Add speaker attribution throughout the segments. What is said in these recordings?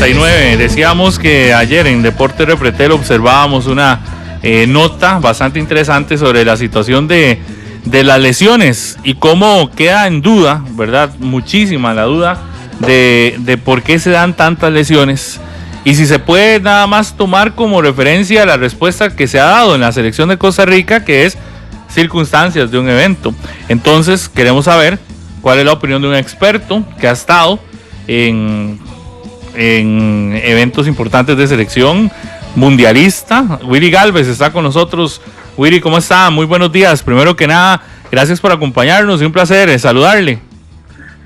Speaker 1: 7:49. Decíamos que ayer en Deporte Repretel observábamos una nota bastante interesante sobre la situación de las lesiones y cómo queda en duda, ¿verdad? Muchísima la duda de por qué se dan tantas lesiones y si se puede nada más tomar como referencia la respuesta que se ha dado en la selección de Costa Rica, que es circunstancias de un evento. Entonces queremos saber cuál es la opinión de un experto que ha estado en eventos importantes de selección mundialista. Willy Galvez está con nosotros. Willy, ¿cómo está? Muy buenos días. Primero que nada, gracias por acompañarnos y un placer saludarle.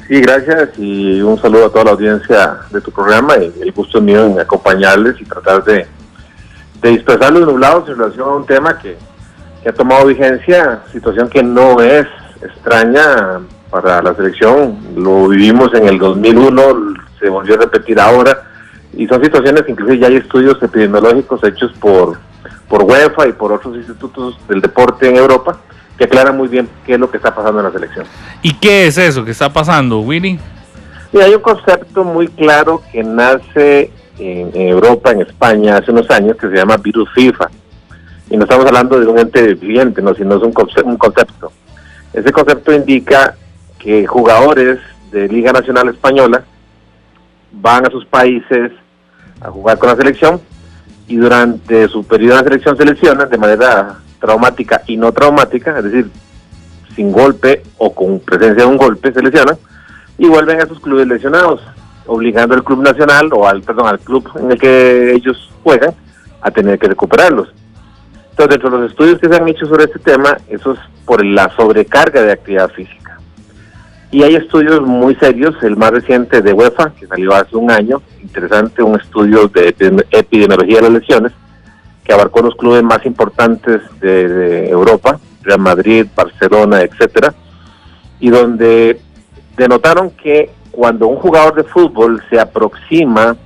Speaker 2: Sí, gracias y un saludo a toda la audiencia de tu programa y el gusto es mío en acompañarles y tratar de dispersar los nublados en relación a un tema que ha tomado vigencia, situación que no es extraña para la selección. Lo vivimos en el 2001, se volvió a repetir ahora y son situaciones que incluso ya hay estudios epidemiológicos hechos por UEFA y por otros institutos del deporte en Europa que aclaran muy bien qué es lo que está pasando en la selección.
Speaker 1: ¿Y qué es eso que está pasando, Willy?
Speaker 2: Y hay un concepto muy claro que nace en Europa, en España, hace unos años, que se llama virus FIFA. Y no estamos hablando de un ente viviente, no, sino es un concepto. Ese concepto indica que jugadores de Liga Nacional Española van a sus países a jugar con la selección y durante su periodo en la selección se lesionan de manera traumática y no traumática, es decir, sin golpe o con presencia de un golpe se lesionan y vuelven a sus clubes lesionados, obligando al club nacional o al club en el que ellos juegan a tener que recuperarlos. Entonces, dentro de los estudios que se han hecho sobre este tema, eso es por la sobrecarga de actividad física. Y hay estudios muy serios, el más reciente de UEFA, que salió hace un año, interesante, un estudio de epidemiología de las lesiones, que abarcó los clubes más importantes de Europa, Real Madrid, Barcelona, etcétera, y donde denotaron que cuando un jugador de fútbol se aproxima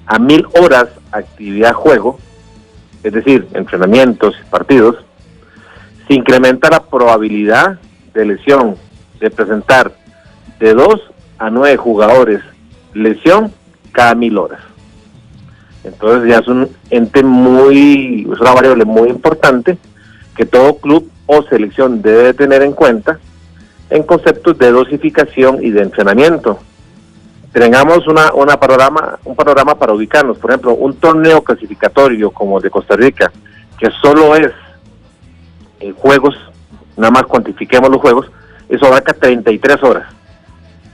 Speaker 2: a 1000 horas actividad juego, es decir, entrenamientos, partidos, se incrementa la probabilidad de lesión, de presentar de 2 a 9 jugadores lesión cada 1000 horas. Entonces ya es un ente es una variable muy importante que todo club o selección debe tener en cuenta en conceptos de dosificación y de entrenamiento. Tengamos un panorama para ubicarnos. Por ejemplo, un torneo clasificatorio como el de Costa Rica, que solo es juegos, nada más cuantifiquemos los juegos, eso abarca 33 horas.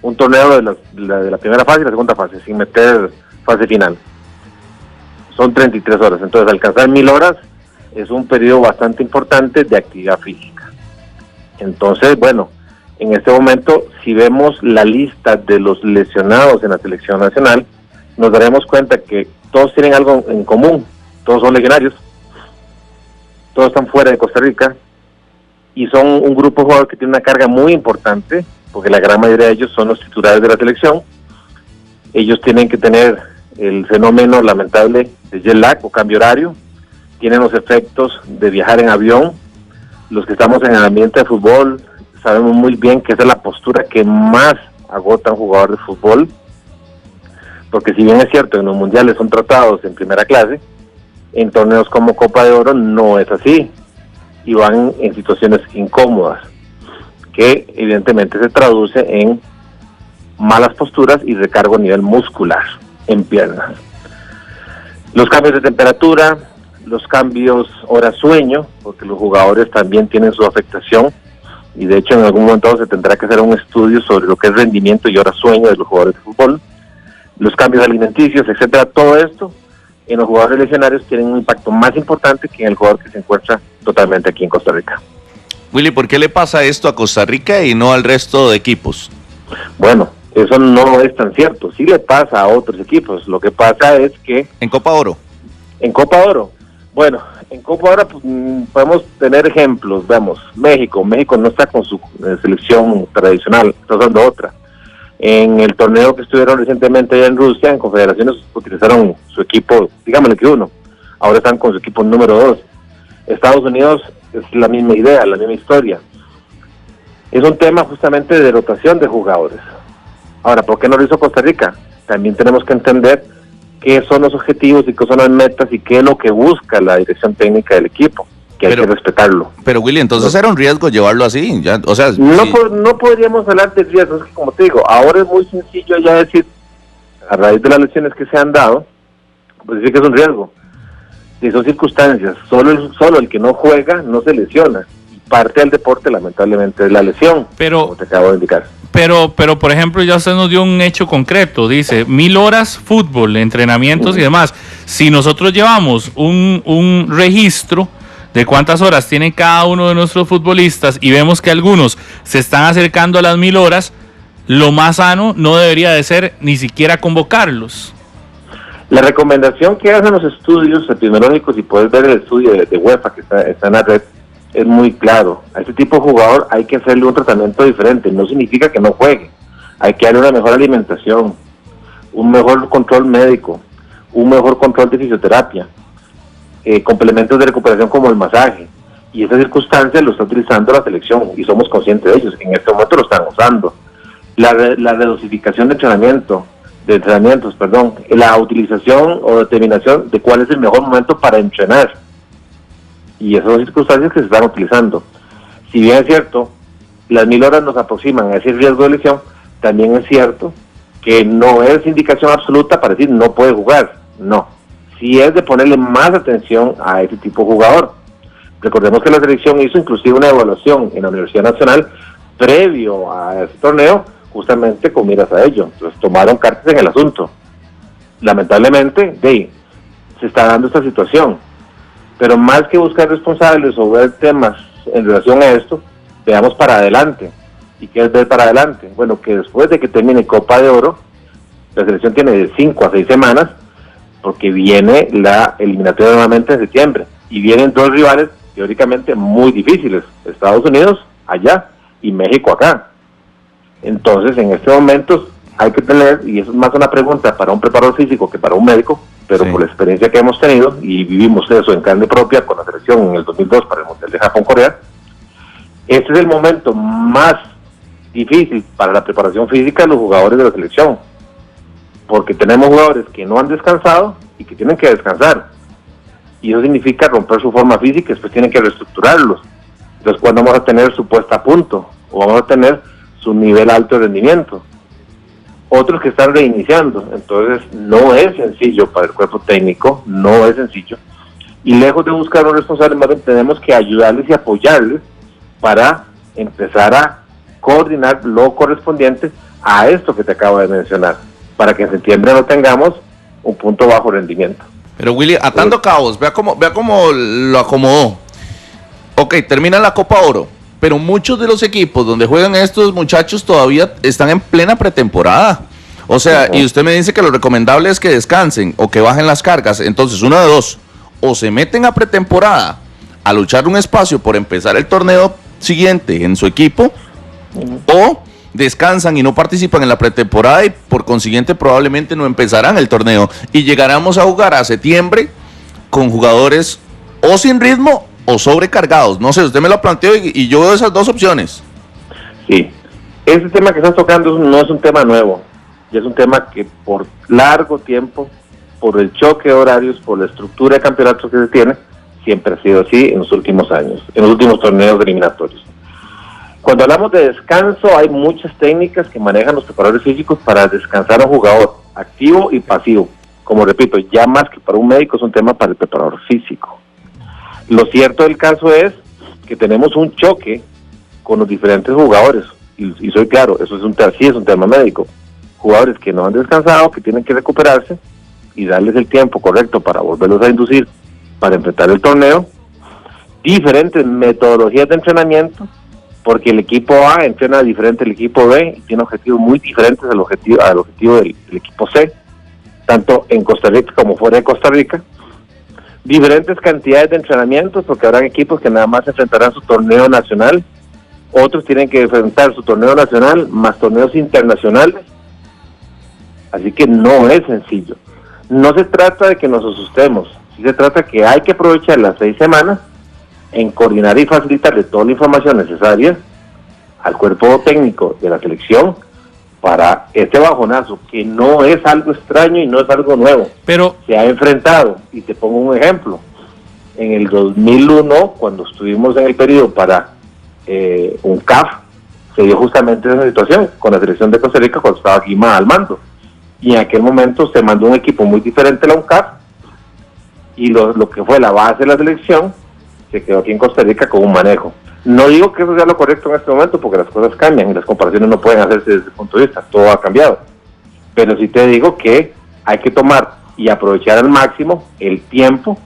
Speaker 2: Un torneo de la primera fase y la segunda fase, sin meter fase final. Son 33 horas. Entonces, alcanzar 1000 horas es un periodo bastante importante de actividad física. Entonces, bueno, en este momento, si vemos la lista de los lesionados en la selección nacional, nos daremos cuenta que todos tienen algo en común. Todos son legionarios, todos están fuera de Costa Rica y son un grupo de jugadores que tiene una carga muy importante, porque la gran mayoría de ellos son los titulares de la selección. Ellos tienen que tener el fenómeno lamentable de jet lag o cambio horario, tienen los efectos de viajar en avión. Los que estamos en el ambiente de fútbol sabemos muy bien que esa es la postura que más agota a un jugador de fútbol, porque si bien es cierto en los mundiales son tratados en primera clase, en torneos como Copa de Oro no es así y van en situaciones incómodas que evidentemente se traduce en malas posturas y recargo a nivel muscular en piernas. Los cambios de temperatura, los cambios hora-sueño, porque los jugadores también tienen su afectación y de hecho en algún momento se tendrá que hacer un estudio sobre lo que es rendimiento y hora-sueño de los jugadores de fútbol, los cambios alimenticios, etcétera. Todo esto en los jugadores legionarios tienen un impacto más importante que en el jugador que se encuentra totalmente aquí en Costa Rica.
Speaker 3: Willy, ¿por qué le pasa esto a Costa Rica y no al resto de equipos?
Speaker 2: Bueno, eso no es tan cierto. Sí le pasa a otros equipos. Lo que pasa es que...
Speaker 3: ¿En Copa Oro?
Speaker 2: En Copa Oro. Bueno, en Copa Oro podemos tener ejemplos. Veamos, México no está con su selección tradicional, está usando otra. En el torneo que estuvieron recientemente allá en Rusia, en confederaciones, utilizaron su equipo, digámosle que 1. Ahora están con su equipo número 2. Estados Unidos es la misma idea, la misma historia. Es un tema justamente de rotación de jugadores. Ahora, ¿por qué no lo hizo Costa Rica? También tenemos que entender qué son los objetivos y qué son las metas y qué es lo que busca la dirección técnica del equipo, que hay que respetarlo.
Speaker 3: Pero Willy, entonces era un riesgo llevarlo así, ya, o sea...
Speaker 2: No,
Speaker 3: sí.
Speaker 2: no podríamos hablar de riesgos, es que como te digo, ahora es muy sencillo ya decir, a raíz de las lesiones que se han dado, pues decir que es un riesgo. Si son circunstancias, solo el que no juega no se lesiona. Y parte del deporte, lamentablemente, es la lesión, como te acabo de indicar.
Speaker 1: Pero, por ejemplo, ya usted nos dio un hecho concreto, dice 1000 horas fútbol, entrenamientos y demás. Si nosotros llevamos un registro de cuántas horas tiene cada uno de nuestros futbolistas y vemos que algunos se están acercando a las 1000 horas, lo más sano no debería de ser ni siquiera convocarlos.
Speaker 2: La recomendación que hacen los estudios epidemiológicos, y puedes ver el estudio de UEFA que está en la red, es muy claro. A este tipo de jugador hay que hacerle un tratamiento diferente. No significa que no juegue. Hay que darle una mejor alimentación, un mejor control médico, un mejor control de fisioterapia, complementos de recuperación como el masaje. Y esa circunstancia lo está utilizando la selección y somos conscientes de ellos. En este momento lo están usando. La redosificación de entrenamientos, la utilización o determinación de cuál es el mejor momento para entrenar. Y esas son circunstancias que se están utilizando. Si bien es cierto, las 1000 horas nos aproximan a ese riesgo de lesión, también es cierto que no es indicación absoluta para decir no puede jugar. No, sí es de ponerle más atención a ese tipo de jugador. Recordemos que la selección hizo inclusive una evaluación en la Universidad Nacional previo a ese torneo, justamente con miras a ello. Entonces tomaron cartas en el asunto. Lamentablemente, se está dando esta situación. Pero más que buscar responsables o ver temas en relación a esto, veamos para adelante. ¿Y qué es ver para adelante? Bueno, que después de que termine Copa de Oro, la selección tiene de 5 a 6 semanas, porque viene la eliminatoria nuevamente en septiembre. Y vienen 2 rivales teóricamente muy difíciles, Estados Unidos allá y México acá. Entonces, en este momento hay que tener, y eso es más una pregunta para un preparador físico que para un médico, pero por la experiencia que hemos tenido, y vivimos eso en carne propia con la selección en el 2002 para el Mundial de Japón-Corea, este es el momento más difícil para la preparación física de los jugadores de la selección, porque tenemos jugadores que no han descansado y que tienen que descansar, y eso significa romper su forma física y después tienen que reestructurarlos. Entonces, ¿cuándo vamos a tener su puesta a punto? O vamos a tener su nivel alto de rendimiento. Otros que están reiniciando, entonces no es sencillo para el cuerpo técnico, no es sencillo. Y lejos de buscar un responsable, más bien tenemos que ayudarles y apoyarles para empezar a coordinar lo correspondiente a esto que te acabo de mencionar, para que en septiembre no tengamos un punto bajo rendimiento.
Speaker 3: Pero Willy, atando cabos, vea cómo lo acomodó. Ok, termina la Copa Oro, pero muchos de los equipos donde juegan estos muchachos todavía están en plena pretemporada. O sea, y usted me dice que lo recomendable es que descansen o que bajen las cargas. Entonces, una de dos, o se meten a pretemporada a luchar un espacio por empezar el torneo siguiente en su equipo, o descansan y no participan en la pretemporada y por consiguiente probablemente no empezarán el torneo y llegaremos a jugar a septiembre con jugadores o sin ritmo o sobrecargados. No sé, usted me lo planteó y yo veo esas dos opciones.
Speaker 2: Sí, este tema que estás tocando no es un tema nuevo, y es un tema que por largo tiempo, por el choque de horarios, por la estructura de campeonatos que se tiene, siempre ha sido así en los últimos años, en los últimos torneos eliminatorios. Cuando hablamos de descanso, hay muchas técnicas que manejan los preparadores físicos para descansar a un jugador, activo y pasivo. Como repito, ya más que para un médico es un tema para el preparador físico. Lo cierto del caso es que tenemos un choque con los diferentes jugadores, y soy claro, eso sí es un tema médico. Jugadores que no han descansado, que tienen que recuperarse y darles el tiempo correcto para volverlos a inducir para enfrentar el torneo. Diferentes metodologías de entrenamiento, porque el equipo A entrena diferente al equipo B y tiene objetivos muy diferentes al objetivo del equipo C, tanto en Costa Rica como fuera de Costa Rica. Diferentes cantidades de entrenamientos, porque habrán equipos que nada más enfrentarán su torneo nacional, otros tienen que enfrentar su torneo nacional más torneos internacionales, así que no es sencillo. No se trata de que nos asustemos, sí se trata que hay que aprovechar las 6 semanas en coordinar y facilitarle toda la información necesaria al cuerpo técnico de la selección para este bajonazo, que no es algo extraño y no es algo nuevo.
Speaker 1: Pero
Speaker 2: se ha enfrentado, y te pongo un ejemplo, en el 2001, cuando estuvimos en el periodo para un CAF, se dio justamente esa situación con la selección de Costa Rica cuando estaba Guima al mando, y en aquel momento se mandó un equipo muy diferente a la UNCAF, y lo que fue la base de la selección se quedó aquí en Costa Rica con un manejo. No digo que eso sea lo correcto en este momento, porque las cosas cambian y las comparaciones no pueden hacerse desde ese punto de vista, todo ha cambiado, pero sí te digo que hay que tomar y aprovechar al máximo el tiempo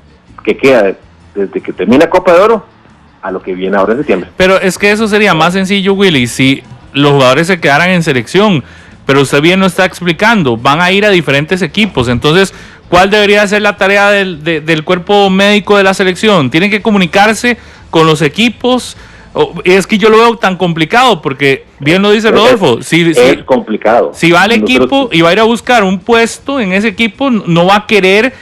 Speaker 2: que queda desde que termina Copa de Oro a lo que viene ahora en septiembre.
Speaker 1: Pero es que eso sería más sencillo, Willy, si los jugadores se quedaran en selección, pero usted bien lo está explicando, van a ir a diferentes equipos, entonces, ¿cuál debería ser la tarea del cuerpo médico de la selección? ¿Tienen que comunicarse con los equipos? Es que yo lo veo tan complicado, porque bien lo dice Rodolfo,
Speaker 2: es complicado.
Speaker 1: Si va al equipo y va a ir a buscar un puesto en ese equipo, no va a querer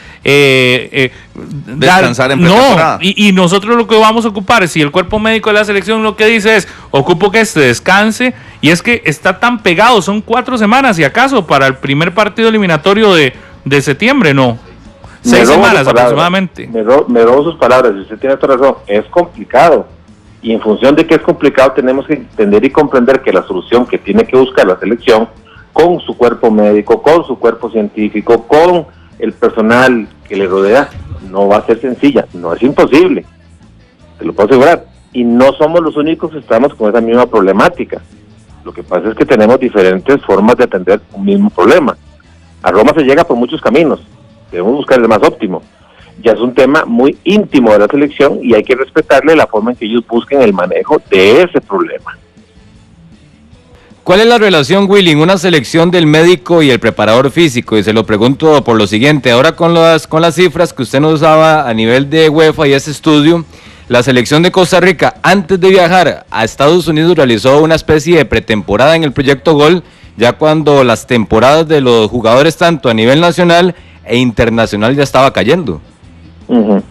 Speaker 3: descansar en pretemporada.
Speaker 1: No, y nosotros lo que vamos a ocupar, si el cuerpo médico de la selección lo que dice es, ocupo que descanse, y es que está tan pegado, son 4 semanas, si acaso, para el primer partido eliminatorio de septiembre, ¿no? 6 semanas aproximadamente.
Speaker 2: Me robo sus palabras, y usted tiene toda razón, es complicado, y en función de que es complicado tenemos que entender y comprender que la solución que tiene que buscar la selección, con su cuerpo médico, con su cuerpo científico, con el personal que le rodea, no va a ser sencilla, no es imposible, te lo puedo asegurar, y no somos los únicos que estamos con esa misma problemática. Lo que pasa es que tenemos diferentes formas de atender un mismo problema. A Roma se llega por muchos caminos, debemos buscar el más óptimo. Ya es un tema muy íntimo de la selección y hay que respetarle la forma en que ellos busquen el manejo de ese problema.
Speaker 4: ¿Cuál es la relación, Willy, en una selección del médico y el preparador físico? Y se lo pregunto por lo siguiente, ahora con las cifras que usted nos daba a nivel de UEFA y ese estudio, la selección de Costa Rica, antes de viajar a Estados Unidos, realizó una especie de pretemporada en el Proyecto Gol, ya cuando las temporadas de los jugadores, tanto a nivel nacional e internacional, ya estaba cayendo.
Speaker 2: Uh-huh.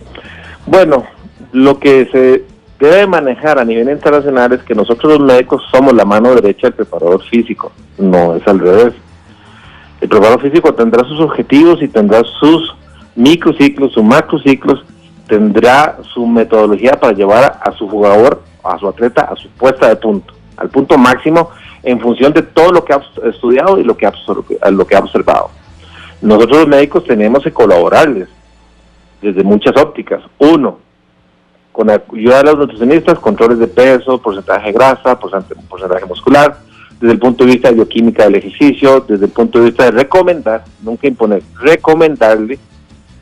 Speaker 2: Bueno, lo que se debe manejar a nivel internacional es que nosotros los médicos somos la mano derecha del preparador físico, no es al revés. El preparador físico tendrá sus objetivos y tendrá sus microciclos, sus macrociclos, tendrá su metodología para llevar a su jugador, a su atleta, a su puesta de punto, al punto máximo, en función de todo lo que ha estudiado y lo que ha observado. Nosotros los médicos tenemos que colaborarles desde muchas ópticas. Uno, con la ayuda de los nutricionistas, controles de peso, porcentaje de grasa, porcentaje muscular, desde el punto de vista de bioquímica del ejercicio, desde el punto de vista de recomendar, nunca imponer, recomendarle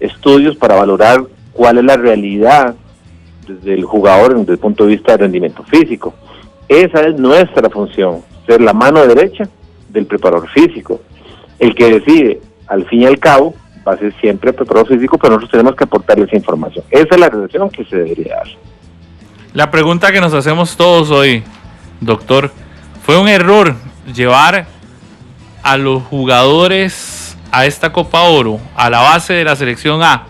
Speaker 2: estudios para valorar cuál es la realidad desde el jugador desde el punto de vista de rendimiento físico. Esa es nuestra función, ser la mano derecha del preparador físico. El que decide, al fin y al cabo, va a ser siempre el preparador físico, pero nosotros tenemos que aportar esa información. Esa es la relación que se debería dar.
Speaker 1: La pregunta que nos hacemos todos hoy, doctor, ¿fue un error llevar a los jugadores a esta Copa Oro, a la base de la selección A?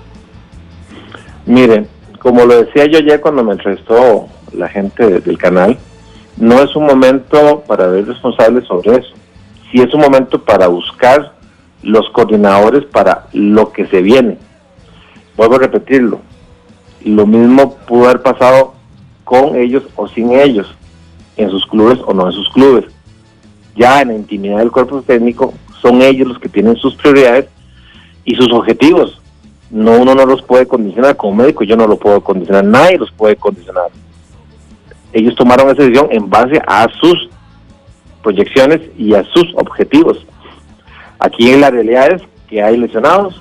Speaker 2: Miren, como lo decía yo ayer cuando me entrevistó la gente del canal, no es un momento para ver responsables sobre eso. Sí es un momento para buscar los coordinadores para lo que se viene. Vuelvo a repetirlo, lo mismo pudo haber pasado con ellos o sin ellos, en sus clubes o no en sus clubes. Ya en la intimidad del cuerpo técnico son ellos los que tienen sus prioridades y sus objetivos. No, uno no los puede condicionar como médico, yo no lo puedo condicionar, nadie los puede condicionar. Ellos tomaron esa decisión en base a sus proyecciones y a sus objetivos. Aquí la realidad es que hay lesionados,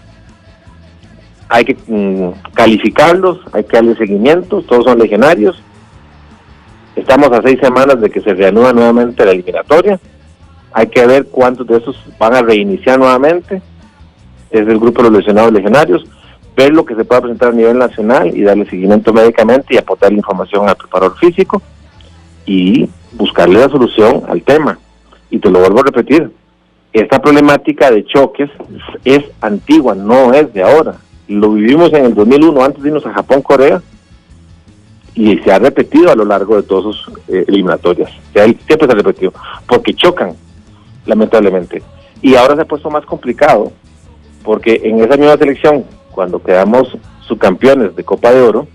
Speaker 2: hay que calificarlos, hay que darle seguimiento, todos son legionarios. Estamos a 6 semanas de que se reanuda nuevamente la eliminatoria. Hay que ver cuántos de esos van a reiniciar nuevamente. Es el grupo de los lesionados legionarios. Ver lo que se pueda presentar a nivel nacional y darle seguimiento médicamente y aportar la información al preparador físico y buscarle la solución al tema. Y te lo vuelvo a repetir, esta problemática de choques es antigua, no es de ahora. Lo vivimos en el 2001 antes de irnos a Japón, Corea, y se ha repetido a lo largo de todas sus eliminatorias. Siempre se ha repetido, porque chocan. lamentablemente. Y ahora se ha puesto más complicado, porque en esa misma selección, cuando quedamos subcampeones de Copa de Oro,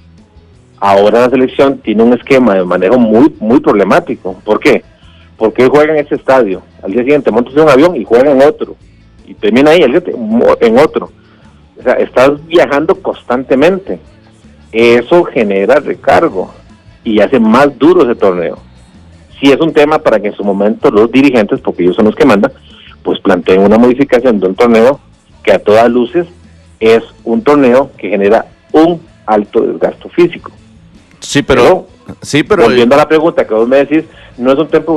Speaker 2: ahora la selección tiene un esquema de manejo muy problemático. ¿Por qué? Porque juega en ese estadio, al día siguiente montas en un avión y juega en otro, y termina ahí, en otro. O sea, estás viajando constantemente. Eso genera recargo y hace más duro ese torneo. Sí es un tema para que en su momento los dirigentes, porque ellos son los que mandan, pues planteen una modificación de un torneo que a todas luces es un torneo que genera un alto desgasto físico.
Speaker 3: Sí, pero
Speaker 2: volviendo a la pregunta que vos me decís, no es un tiempo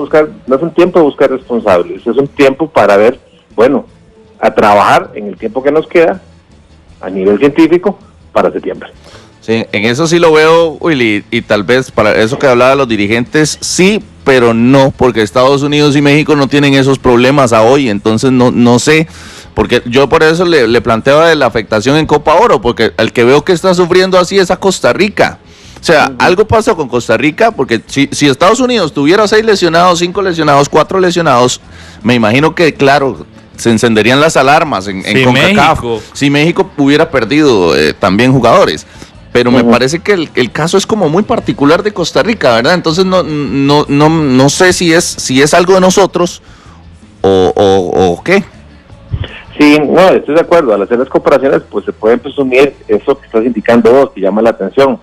Speaker 2: de buscar responsables, es un tiempo para ver, bueno, a trabajar en el tiempo que nos queda a nivel científico para septiembre.
Speaker 3: Sí, en eso sí lo veo, Willy, y tal vez para eso que hablaba de los dirigentes, sí, pero no, porque Estados Unidos y México no tienen esos problemas a hoy, entonces no sé, porque yo por eso le planteaba de la afectación en Copa Oro, porque el que veo que está sufriendo así es a Costa Rica. O sea, algo pasa con Costa Rica, porque si Estados Unidos tuviera 6 lesionados, 5 lesionados, 4 lesionados, me imagino que, claro, se encenderían las alarmas en CONCACAF. Si México hubiera perdido también jugadores. Pero me parece que el caso es como muy particular de Costa Rica, ¿verdad? Entonces no sé si es algo de nosotros o qué.
Speaker 2: Sí, no, estoy de acuerdo. Al hacer las comparaciones, pues se puede presumir eso que estás indicando vos, que llama la atención.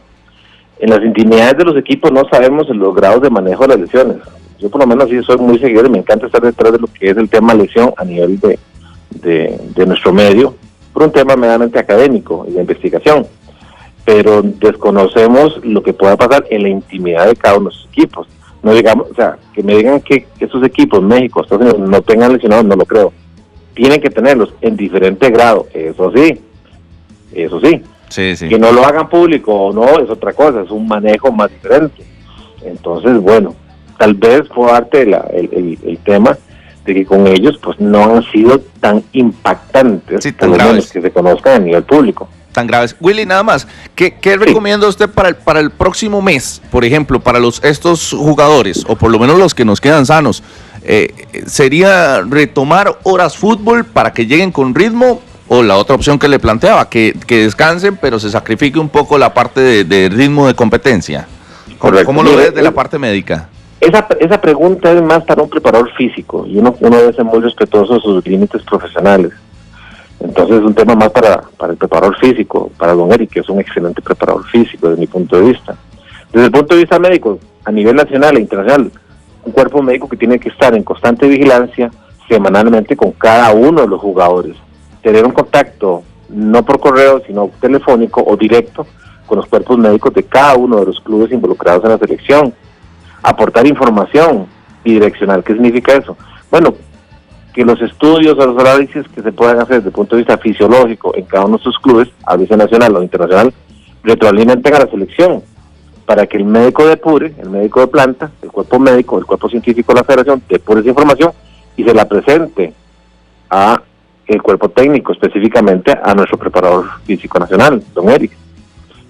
Speaker 2: En las intimidades de los equipos no sabemos los grados de manejo de las lesiones. Yo por lo menos sí soy muy seguidor y me encanta estar detrás de lo que es el tema lesión a nivel de nuestro medio, por un tema meramente académico y de investigación. Pero desconocemos lo que pueda pasar en la intimidad de cada uno de los equipos. No digamos, o sea, que me digan que esos equipos, México, Estados Unidos, no tengan lesionados, no lo creo. Tienen que tenerlos en diferente grado, eso sí.
Speaker 3: Sí.
Speaker 2: Que no lo hagan público o no es otra cosa, es un manejo más diferente. Entonces, bueno, tal vez fue parte el tema de que con ellos pues no han sido tan impactantes,
Speaker 3: sí,
Speaker 2: por lo menos que se conozcan a nivel público.
Speaker 3: Tan graves. Willy, nada más, ¿qué recomienda usted para el próximo mes, por ejemplo, para estos jugadores, o por lo menos los que nos quedan sanos? ¿Sería retomar horas fútbol para que lleguen con ritmo? O la otra opción que le planteaba, que descansen, pero se sacrifique un poco la parte de ritmo de competencia. ¿Cómo lo ves de la parte médica?
Speaker 2: Esa pregunta es más para un preparador físico, y uno debe ser muy respetuoso de sus límites profesionales. Entonces es un tema más para el preparador físico, para don Eric, que es un excelente preparador físico desde mi punto de vista. Desde el punto de vista médico, a nivel nacional e internacional, un cuerpo médico que tiene que estar en constante vigilancia semanalmente con cada uno de los jugadores, tener un contacto no por correo, sino telefónico o directo con los cuerpos médicos de cada uno de los clubes involucrados en la selección, aportar información bidireccional. ¿Qué significa eso? Bueno, que los estudios o los análisis que se puedan hacer desde el punto de vista fisiológico en cada uno de estos clubes, a veces nacional o internacional, retroalimenten a la selección, para que el médico depure, el médico de planta, el cuerpo médico, el cuerpo científico de la federación, depure esa información y se la presente a el cuerpo técnico, específicamente a nuestro preparador físico nacional, don Eric,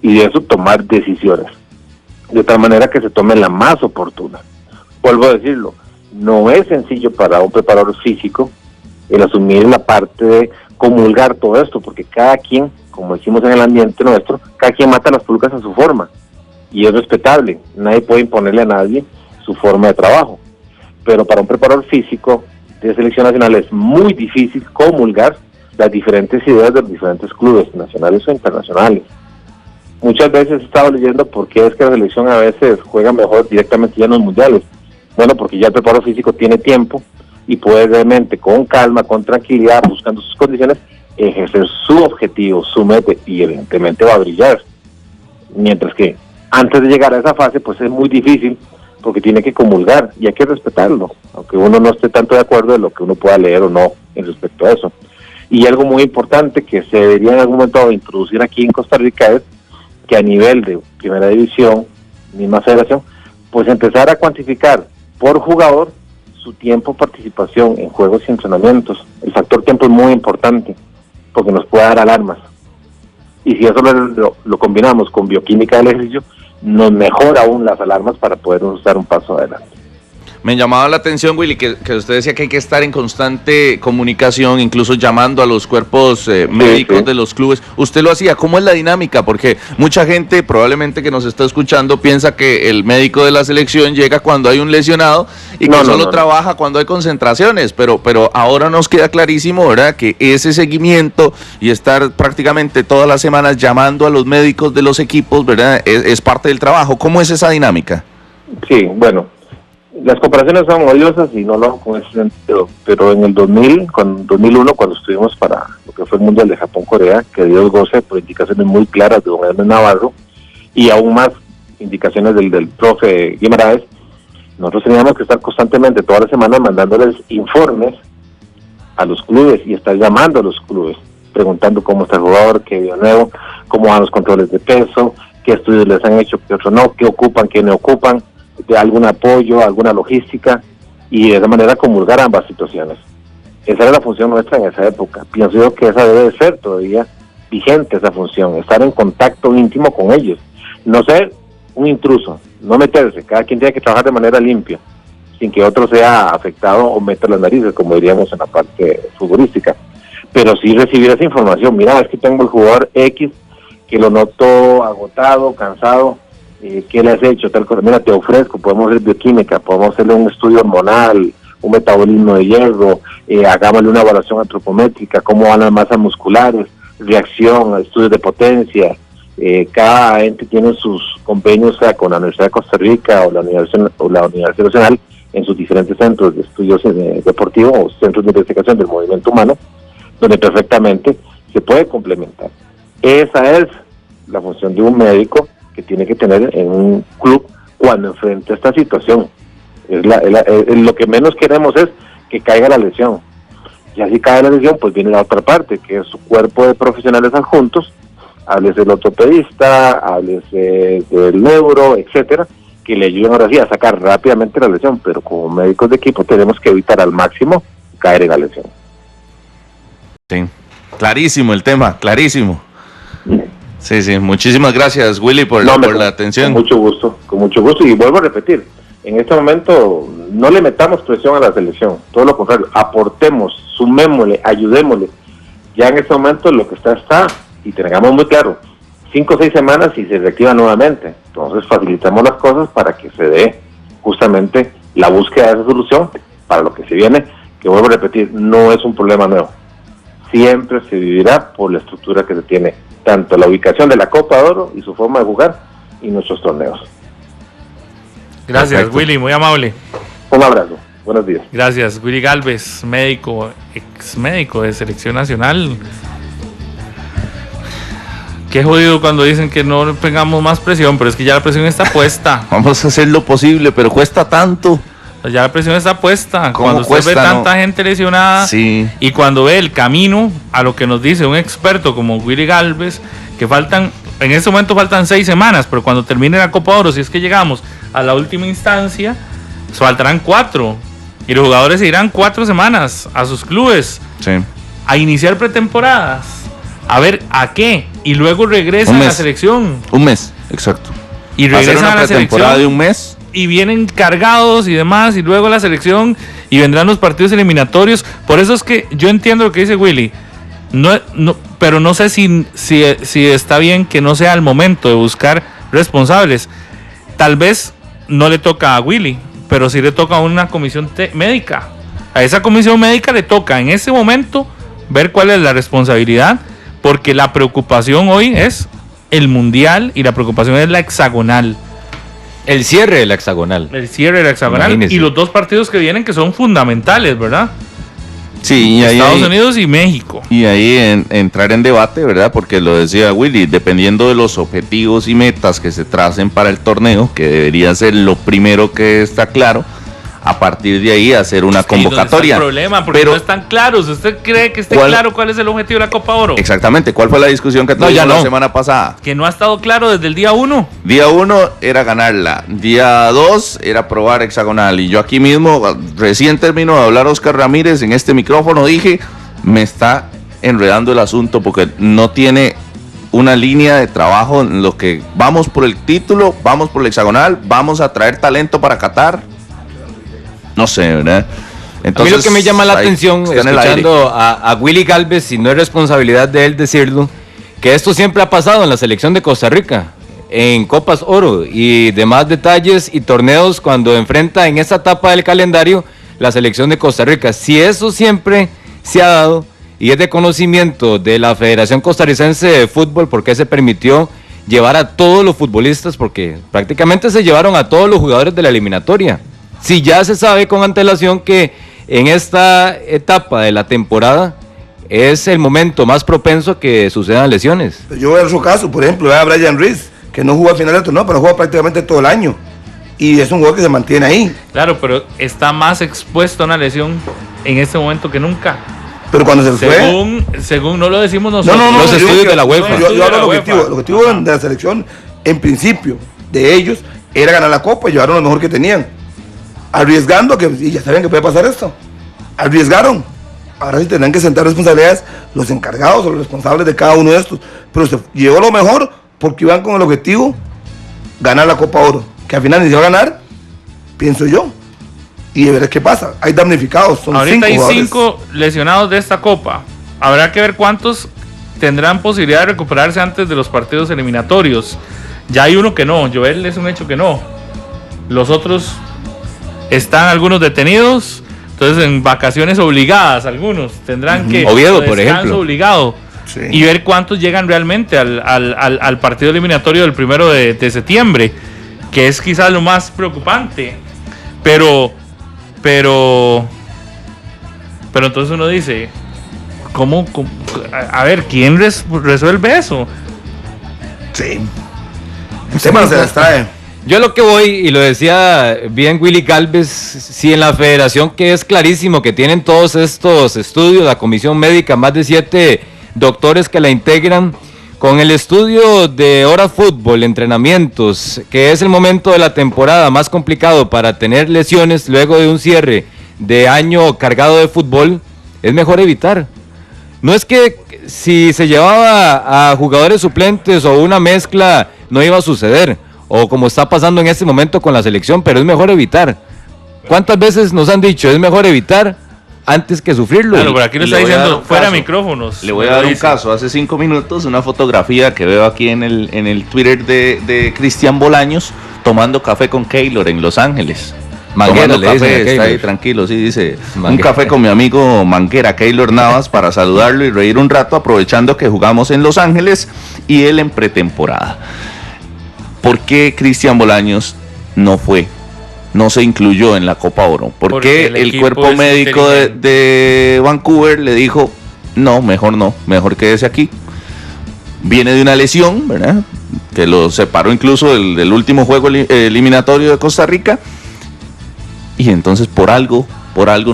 Speaker 2: y de eso tomar decisiones, de tal manera que se tome la más oportuna. Vuelvo a decirlo, no es sencillo para un preparador físico el asumir la parte de comulgar todo esto, porque cada quien, como decimos en el ambiente nuestro, cada quien mata las pulgas a su forma, y es respetable, nadie puede imponerle a nadie su forma de trabajo, pero para un preparador físico de selección nacional es muy difícil comulgar las diferentes ideas de los diferentes clubes nacionales o internacionales. Muchas veces he estado leyendo por qué es que la selección a veces juega mejor directamente ya en los mundiales. Bueno, porque ya el preparador físico tiene tiempo y puede realmente con calma, con tranquilidad, buscando sus condiciones, ejercer su objetivo, su meta, y evidentemente va a brillar. Mientras que antes de llegar a esa fase, pues es muy difícil, porque tiene que comulgar y hay que respetarlo, aunque uno no esté tanto de acuerdo de lo que uno pueda leer o no en respecto a eso. Y algo muy importante que se debería en algún momento introducir aquí en Costa Rica es que a nivel de primera división, misma federación, pues empezar a cuantificar por jugador su tiempo de participación en juegos y entrenamientos. El factor tiempo es muy importante porque nos puede dar alarmas. Y si eso lo combinamos con bioquímica del ejercicio, nos mejora aún las alarmas para poder dar un paso adelante.
Speaker 3: Me llamaba la atención, Willy, que usted decía que hay que estar en constante comunicación, incluso llamando a los cuerpos médicos de los clubes. ¿Usted lo hacía? ¿Cómo es la dinámica? Porque mucha gente probablemente que nos está escuchando piensa que el médico de la selección llega cuando hay un lesionado y que solo trabaja cuando hay concentraciones, pero ahora nos queda clarísimo, ¿verdad?, que ese seguimiento y estar prácticamente todas las semanas llamando a los médicos de los equipos, ¿verdad?, es parte del trabajo. ¿Cómo es esa dinámica?
Speaker 2: Sí, bueno, las comparaciones son odiosas y no lo hago con ese sentido, pero en el 2001, cuando estuvimos para lo que fue el Mundial de Japón-Corea, que Dios goce por indicaciones muy claras de don Hermes Navarro, y aún más indicaciones del profe Guimaraes, nosotros teníamos que estar constantemente, todas las semanas, mandándoles informes a los clubes y estar llamando a los clubes, preguntando cómo está el jugador, qué vio nuevo, cómo van los controles de peso, qué estudios les han hecho, qué otros no, qué ocupan, qué no ocupan, de algún apoyo, alguna logística, y de esa manera comulgar ambas situaciones. Esa era la función nuestra en esa época. Pienso yo que esa debe de ser todavía vigente, esa función, estar en contacto íntimo con ellos, no ser un intruso, no meterse, cada quien tiene que trabajar de manera limpia, sin que otro sea afectado o meta las narices, como diríamos en la parte futbolística, pero sí recibir esa información. Mira, es que tengo el jugador X que lo noto agotado, cansado, ¿qué le has hecho? Tal cosa. Mira, te ofrezco, podemos hacer bioquímica, podemos hacerle un estudio hormonal, un metabolismo de hierro, hagámosle una evaluación antropométrica, cómo van las masas musculares, reacción, estudios de potencia. Cada ente tiene sus convenios, sea con la Universidad de Costa Rica o la Universidad Nacional, en sus diferentes centros de estudios deportivos o centros de investigación del movimiento humano, donde perfectamente se puede complementar. Esa es la función de un médico que tiene que tener en un club cuando enfrenta esta situación. Lo que menos queremos es que caiga la lesión. Y así cae la lesión, pues viene la otra parte, que es su cuerpo de profesionales adjuntos, háblese del ortopedista, háblese del neuro, etcétera, que le ayuden ahora sí a sacar rápidamente la lesión, pero como médicos de equipo tenemos que evitar al máximo caer en la lesión.
Speaker 3: Sí, clarísimo el tema, clarísimo. Sí, muchísimas gracias, Willy, por la atención.
Speaker 2: Con mucho gusto, y vuelvo a repetir, en este momento no le metamos presión a la selección, todo lo contrario, aportemos, sumémosle, ayudémosle. Ya en este momento lo que está, y tengamos muy claro, 5 o 6 semanas y se reactiva nuevamente. Entonces facilitamos las cosas para que se dé justamente la búsqueda de esa solución para lo que se viene, que vuelvo a repetir, no es un problema nuevo. Siempre se vivirá por la estructura que se tiene, tanto la ubicación de la Copa de Oro y su forma de jugar y nuestros torneos.
Speaker 1: Gracias, perfecto. Willy, muy amable.
Speaker 2: Un abrazo, buenos días.
Speaker 1: Gracias, Willy Galvez, médico, ex médico de Selección Nacional. Qué jodido cuando dicen que no pegamos más presión, pero es que ya la presión está puesta.
Speaker 3: Vamos a hacer lo posible, pero cuesta tanto.
Speaker 1: Ya la presión está puesta.
Speaker 3: Cuando
Speaker 1: usted ve tanta gente lesionada,
Speaker 3: sí,
Speaker 1: y cuando ve el camino a lo que nos dice un experto como Willy Galvez, que en este momento faltan 6 semanas, pero cuando termine la Copa Oro, si es que llegamos a la última instancia, faltarán 4. Y los jugadores se irán 4 semanas a sus clubes,
Speaker 3: sí,
Speaker 1: a iniciar pretemporadas, a ver a qué, y luego regresan a la selección.
Speaker 3: Un mes, exacto.
Speaker 1: Y regresan a la
Speaker 3: pretemporada de un mes.
Speaker 1: Y vienen cargados y demás, y luego la selección, y vendrán los partidos eliminatorios. Por eso es que yo entiendo lo que dice Willy, pero no sé si está bien que no sea el momento de buscar responsables. Tal vez no le toca a Willy, pero sí le toca a una comisión médica. A esa comisión médica le toca en ese momento ver cuál es la responsabilidad, porque la preocupación hoy es el mundial y la preocupación es la hexagonal.
Speaker 4: El cierre de la hexagonal.
Speaker 1: Imagínese. Y los 2 partidos que vienen que son fundamentales, ¿verdad?
Speaker 3: Sí, y
Speaker 1: Estados Unidos y México.
Speaker 3: Y ahí entrar en debate, ¿verdad? Porque lo decía Willy, dependiendo de los objetivos y metas que se tracen para el torneo, que debería ser lo primero que está claro, a partir de ahí hacer una convocatoria.
Speaker 1: Es el problema, porque no están claros. ¿Usted cree que esté claro cuál es el objetivo de la Copa Oro?
Speaker 3: Exactamente. ¿Cuál fue la discusión que tuvimos la semana pasada?
Speaker 1: Que no ha estado claro desde el día 1.
Speaker 3: Día 1 era ganarla. Día 2 era probar hexagonal. Y yo aquí mismo, recién termino de hablar Oscar Ramírez en este micrófono, dije, me está enredando el asunto porque no tiene una línea de trabajo en lo que vamos por el título, vamos por el hexagonal, vamos a traer talento para Qatar. No sé, ¿verdad? Entonces,
Speaker 4: a mí lo que me llama la
Speaker 3: ahí
Speaker 4: atención,
Speaker 3: está en el
Speaker 4: escuchando a Willy Galvez, y no es responsabilidad de él decirlo, que esto siempre ha pasado en la selección de Costa Rica, en Copas Oro y demás detalles y torneos cuando enfrenta en esta etapa del calendario la selección de Costa Rica. Si eso siempre se ha dado y es de conocimiento de la Federación Costarricense de Fútbol, ¿por qué se permitió llevar a todos los futbolistas? Porque prácticamente se llevaron a todos los jugadores de la eliminatoria. Si ya se sabe con antelación que en esta etapa de la temporada es el momento más propenso a que sucedan lesiones.
Speaker 5: Yo veo su caso, por ejemplo, a Brian Reese, que no jugó al final del torneo, pero juega prácticamente todo el año. Y es un jugador que se mantiene ahí.
Speaker 1: Claro, pero está más expuesto a una lesión en este momento que nunca.
Speaker 5: Pero cuando se fue...
Speaker 1: Según no lo decimos nosotros.
Speaker 5: No,
Speaker 4: los estudios de la UEFA.
Speaker 5: Yo hablo del objetivo. El objetivo de la selección, en principio, de ellos, era ganar la Copa y llevaron lo mejor que tenían. Arriesgando, y ya saben que puede pasar esto. Arriesgaron. Ahora sí tendrán que sentar responsabilidades los encargados o los responsables de cada uno de estos. Pero se llevó lo mejor porque iban con el objetivo ganar la Copa Oro. Que al final ni se va a ganar, pienso yo. Y de ver qué pasa. Hay damnificados. Son
Speaker 1: ahorita hay
Speaker 5: jugadores.
Speaker 1: 5 lesionados de esta Copa. Habrá que ver cuántos tendrán posibilidad de recuperarse antes de los partidos eliminatorios. Ya hay uno que no. Joel es un hecho que no. Los otros están algunos detenidos. Entonces en vacaciones obligadas algunos tendrán que...
Speaker 4: Oviedo, por ejemplo.
Speaker 1: Obligado. Sí. Y ver cuántos llegan realmente al partido eliminatorio del 1 de septiembre, que es quizás lo más preocupante. Pero entonces uno dice, ¿cómo? A ver, ¿quién resuelve eso?
Speaker 5: Sí. El tema se las trae.
Speaker 4: Yo lo que voy, y lo decía bien Willy Galvez, si en la federación, que es clarísimo que tienen todos estos estudios, la comisión médica, más de 7 doctores que la integran, con el estudio de hora fútbol, entrenamientos, que es el momento de la temporada más complicado para tener lesiones luego de un cierre de año cargado de fútbol, es mejor evitar. No es que si se llevaba a jugadores suplentes o una mezcla no iba a suceder, o como está pasando en este momento con la selección, pero es mejor evitar. ¿Cuántas veces nos han dicho es mejor evitar antes que sufrirlo?
Speaker 1: Claro, por aquí lo está diciendo fuera micrófonos.
Speaker 3: Le voy a dar un caso. Hace 5 minutos, una fotografía que veo aquí en el Twitter de Cristian Bolaños tomando café con Keylor en Los Ángeles.
Speaker 4: Manguera,
Speaker 3: tomando café, está ahí tranquilo, sí, dice,
Speaker 4: Manguera.
Speaker 3: Un café con mi amigo Manguera, Keylor Navas, para saludarlo y reír un rato, aprovechando que jugamos en Los Ángeles y él en pretemporada. ¿Por qué Cristian Bolaños no se incluyó en la Copa Oro? Porque el cuerpo médico de Vancouver le dijo, mejor quédese aquí. Viene de una lesión, ¿verdad? Que lo separó incluso del último juego eliminatorio de Costa Rica. Y entonces por algo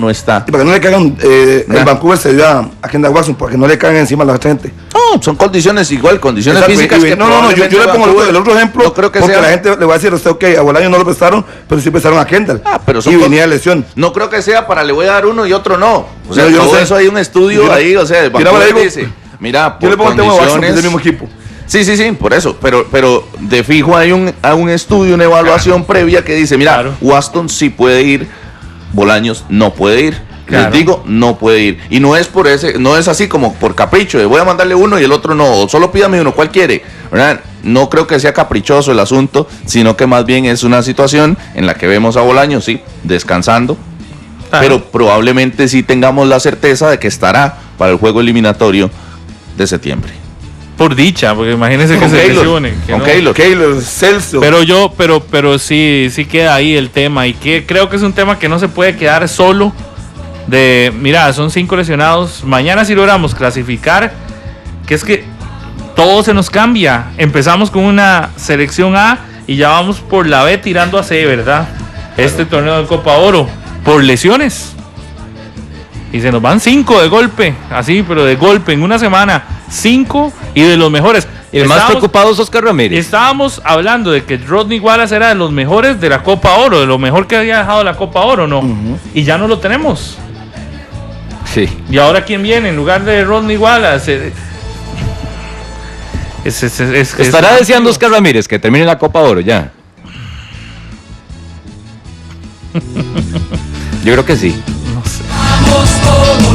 Speaker 3: no está.
Speaker 5: Y para que no le caigan, el Vancouver se dio a Kendall Watson, para que no le caigan encima a la gente.
Speaker 3: No, son condiciones físicas. Que
Speaker 5: no, yo le pongo el otro ejemplo,
Speaker 3: no creo que
Speaker 5: porque
Speaker 3: sea...
Speaker 5: la gente le va a decir a usted, ok, a Bolaños no lo prestaron, pero sí prestaron a Kendall.
Speaker 3: Pero
Speaker 5: y venía de lesión.
Speaker 3: No creo que sea para le voy a dar uno y otro no. O sea,
Speaker 5: yo
Speaker 3: todo
Speaker 5: no sé.
Speaker 3: eso hay un estudio ahí, o sea, el Vancouver dice, mira,
Speaker 5: yo le pongo el tema de Watson, que es del
Speaker 3: condiciones...
Speaker 5: mismo equipo.
Speaker 3: Sí, por eso, pero de fijo hay un estudio, una evaluación previa que dice, mira, Waston sí puede ir, Bolaños no puede ir.
Speaker 1: Claro.
Speaker 3: Les digo, no puede ir. Y no es así como por capricho, de voy a mandarle uno y el otro no, o solo pídame uno, ¿cuál quiere? ¿Verdad? No creo que sea caprichoso el asunto, sino que más bien es una situación en la que vemos a Bolaños, sí, descansando, pero probablemente sí tengamos la certeza de que estará para el juego eliminatorio de septiembre.
Speaker 1: Por dicha, porque imagínense que se lesione.
Speaker 5: Keylor, Celso.
Speaker 1: Pero sí queda ahí el tema, y que creo que es un tema que no se puede quedar solo. Mira, son 5 lesionados. Mañana si logramos clasificar, que es que todo se nos cambia. Empezamos con una selección A y ya vamos por la B tirando a C, ¿verdad? Este torneo de Copa Oro, por lesiones. Y se nos van 5 de golpe, así, pero de golpe, en una semana, 5 y de los mejores.
Speaker 4: Y el más preocupado es Oscar Ramírez.
Speaker 1: Estábamos hablando de que Rodney Wallace era de los mejores de la Copa Oro, de lo mejor que había dejado la Copa Oro, ¿no? Y ya no lo tenemos.
Speaker 4: Sí.
Speaker 1: ¿Y ahora quién viene en lugar de Rodney Wallace?
Speaker 4: ¿Estará deseando Oscar Ramírez que termine la Copa Oro ya? Yo creo que sí.
Speaker 1: No sé.
Speaker 6: Vamos todos